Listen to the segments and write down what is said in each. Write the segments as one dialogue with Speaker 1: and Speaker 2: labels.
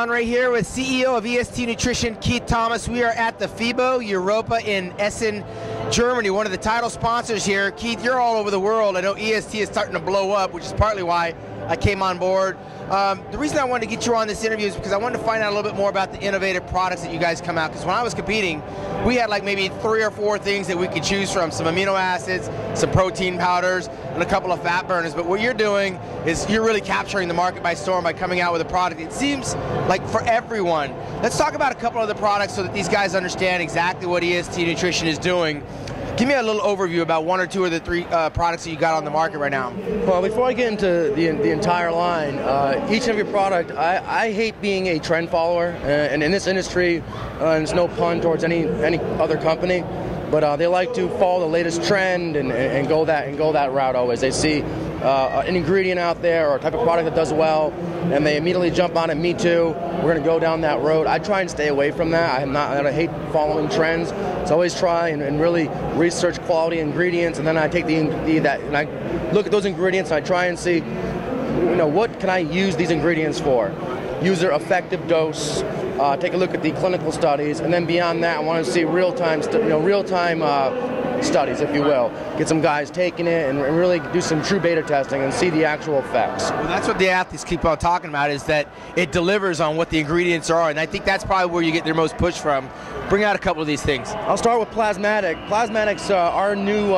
Speaker 1: Shawn Ray here with CEO of EST Nutrition, Keith Thomas. We are at the FIBO Europa in Essen, Germany, one of the title sponsors here. Keith, you're all over the world. I know EST is starting to blow up, which is partly why I came on board. The reason I wanted to get you on this interview is because I wanted to find out a little bit more about the innovative products that you guys come out. Because when I was competing, we had like maybe 3 or 4 things that we could choose from: some amino acids, some protein powders, and a couple of fat burners. But what you're doing is you're really capturing the market by storm by coming out with a product. It seems like for everyone. Let's talk about a couple of the products so that these guys understand exactly what EST Nutrition is doing. Give me a little overview about 1 or 2 of the 3 products that you got on the market right now.
Speaker 2: Well, before I get into the entire line, each and every product, I hate being a trend follower, and in this industry, and it's no pun towards any other company, but they like to follow the latest trend and go that route always. They see an ingredient out there or a type of product that does well, and they immediately jump on it. Me too. We're going to go down that road. I try and stay away from that. I hate following trends. So I always try and really research quality ingredients, and then I take and I look at those ingredients and I try and see, what can I use these ingredients for? Use their effective dose. Take a look at the clinical studies, and then beyond that, I want to see real-time studies, if you will. Get some guys taking it and really do some true beta testing and see the actual effects.
Speaker 1: Well, that's what the athletes keep on talking about, is that it delivers on what the ingredients are, and I think that's probably where you get their most push from. Bring out a couple of these things.
Speaker 2: I'll start with Plasmatic. Plasmatic's our new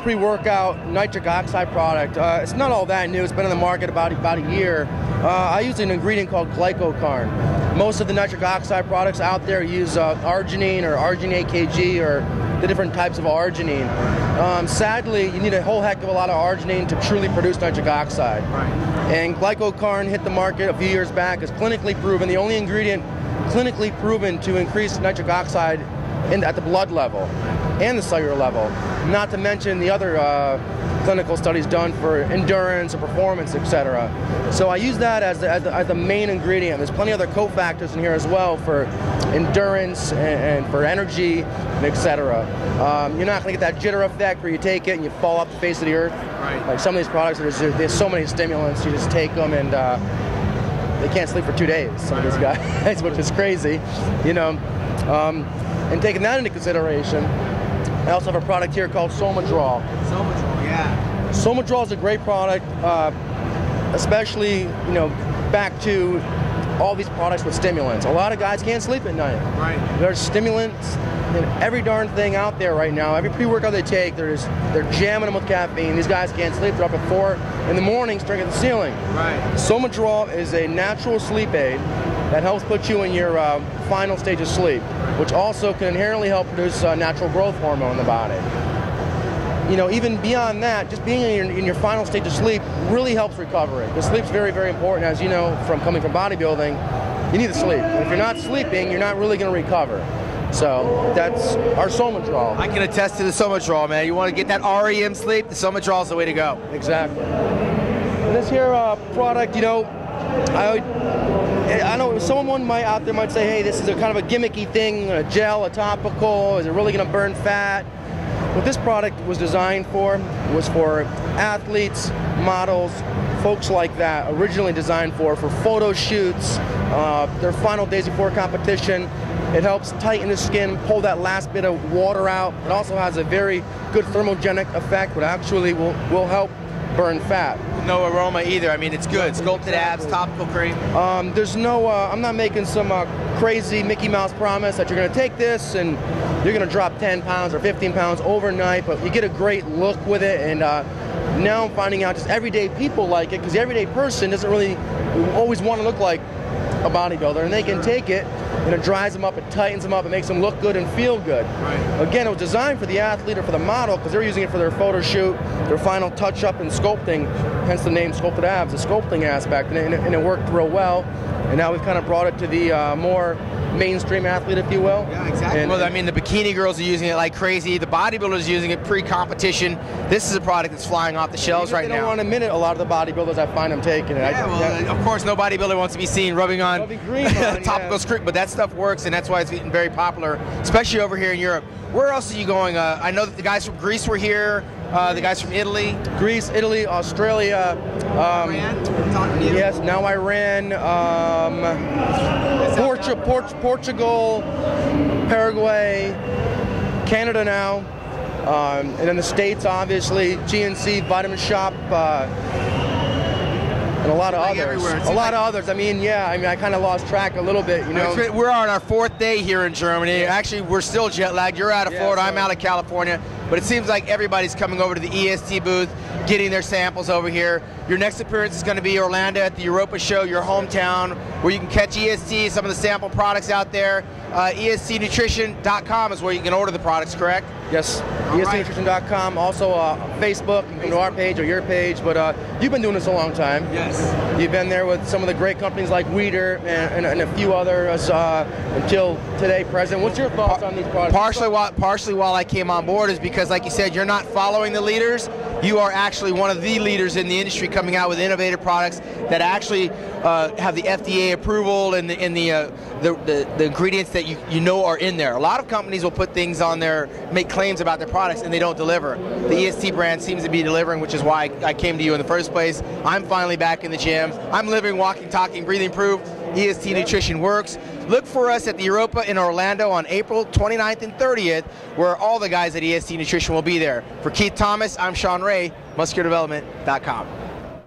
Speaker 2: pre-workout nitric oxide product. It's not all that new. It's been on the market about a year. I use an ingredient called glycocarn. Most of the nitric oxide products out there use arginine or arginine AKG or the different types of arginine. Sadly, you need a whole heck of a lot of arginine to truly produce nitric oxide.
Speaker 1: Right.
Speaker 2: And glycocarn hit the market a few years back as clinically proven, the only ingredient clinically proven to increase nitric oxide at the blood level and the cellular level, not to mention the other clinical studies done for endurance or performance, etc. So I use that as the main ingredient. There's plenty of other cofactors in here as well for endurance and for energy, etc. You're not going to get that jitter effect where you take it and you fall off the face of the earth.
Speaker 1: Right.
Speaker 2: Like some of these products, there's so many stimulants, you just take them and they can't sleep for 2 days, some of these guys, which is crazy, And taking that into consideration, I also have a product here called Somadrol.
Speaker 1: Somadrol, yeah.
Speaker 2: Somadrol is a great product, especially, back to all these products with stimulants. A lot of guys can't sleep at night.
Speaker 1: Right.
Speaker 2: There's stimulants in every darn thing out there right now. Every pre-workout they take, they're jamming them with caffeine. These guys can't sleep. They're up at 4 in the morning staring at the ceiling.
Speaker 1: Right.
Speaker 2: Somadrol is a natural sleep aid that helps put you in your final stage of sleep, which also can inherently help produce natural growth hormone in the body. Even beyond that, just being in your final stage of sleep really helps recovery. Because sleep's very, very important. As you know, coming from bodybuilding, you need to sleep. And if you're not sleeping, you're not really going to recover. So that's our Somadrol.
Speaker 1: I can attest to the Somadrol, man. You want to get that REM sleep, the Somadrol is the way to go.
Speaker 2: Exactly. This here product, I know someone out there might say, hey, this is a kind of a gimmicky thing, a gel, a topical, is it really going to burn fat? What this product was designed for was for athletes, models, folks like that, originally designed for photo shoots, their final days before competition. It helps tighten the skin, pull that last bit of water out. It also has a very good thermogenic effect, but actually will help burn fat.
Speaker 1: No aroma either. I mean, it's good. Sculpted abs, topical cream.
Speaker 2: There's no, I'm not making some crazy Mickey Mouse promise that you're going to take this and you're going to drop 10 pounds or 15 pounds overnight, but you get a great look with it. And now I'm finding out just everyday people like it, because the everyday person doesn't really always want to look like a bodybuilder, and they can take it and it dries them up, it tightens them up, it makes them look good and feel good.
Speaker 1: Right.
Speaker 2: Again, it was designed for the athlete or for the model because they're using it for their photo shoot, their final touch-up and sculpting, hence the name Sculpted Abs, the sculpting aspect, and it worked real well. And now we've kind of brought it to the more mainstream athlete, if you will.
Speaker 1: Yeah, exactly. Well, I mean, the bikini girls are using it like crazy. The bodybuilders are using it pre-competition. This is a product that's flying off the shelves right now.
Speaker 2: They don't want to admit it. A lot of the bodybuilders, I find them taking it.
Speaker 1: Yeah, of course, no bodybuilder wants to be seen rubbing on topical cream, but that stuff works, and that's why it's getting very popular, especially over here in Europe. Where else are you going? I know that the guys from Greece were here. the guys from Italy.
Speaker 2: Greece, Italy, Australia.
Speaker 1: Iran, talking to you.
Speaker 2: Yes, now Iran, Portugal, Paraguay, Canada now, and then the States, obviously, GNC, Vitamin Shop, and a lot of others. A lot of others. I mean, yeah. I mean, I kind of lost track a little bit. You know.
Speaker 1: We're on our 4th day here in Germany.
Speaker 2: Yeah.
Speaker 1: Actually, we're still jet lagged. You're out of Florida. I'm out of California. But it seems like everybody's coming over to the EST booth, getting their samples over here. Your next appearance is going to be Orlando at the Europa show, your hometown, where you can catch EST, some of the sample products out there. ESTnutrition.com is where you can order the products, correct?
Speaker 2: Yes, ESTnutrition.com. Also Facebook, you can go to our page or your page. But you've been doing this a long time.
Speaker 1: Yes.
Speaker 2: You've been there with some of the great companies like Weider and a few others until today, present. What's your thoughts on these products?
Speaker 1: Partially why I came on board is because, like you said, you're not following the leaders. You are actually one of the leaders in the industry, coming out with innovative products that actually have the FDA approval and the ingredients that you know are in there. A lot of companies will put things on there, make claims about their products, and they don't deliver. The EST brand seems to be delivering, which is why I came to you in the first place. I'm finally back in the gym. I'm living, walking, talking, breathing proof. EST Nutrition works. Look for us at the Europa in Orlando on April 29th and 30th, where all the guys at EST Nutrition will be there. For Keith Thomas, I'm Shawn Ray, musculardevelopment.com.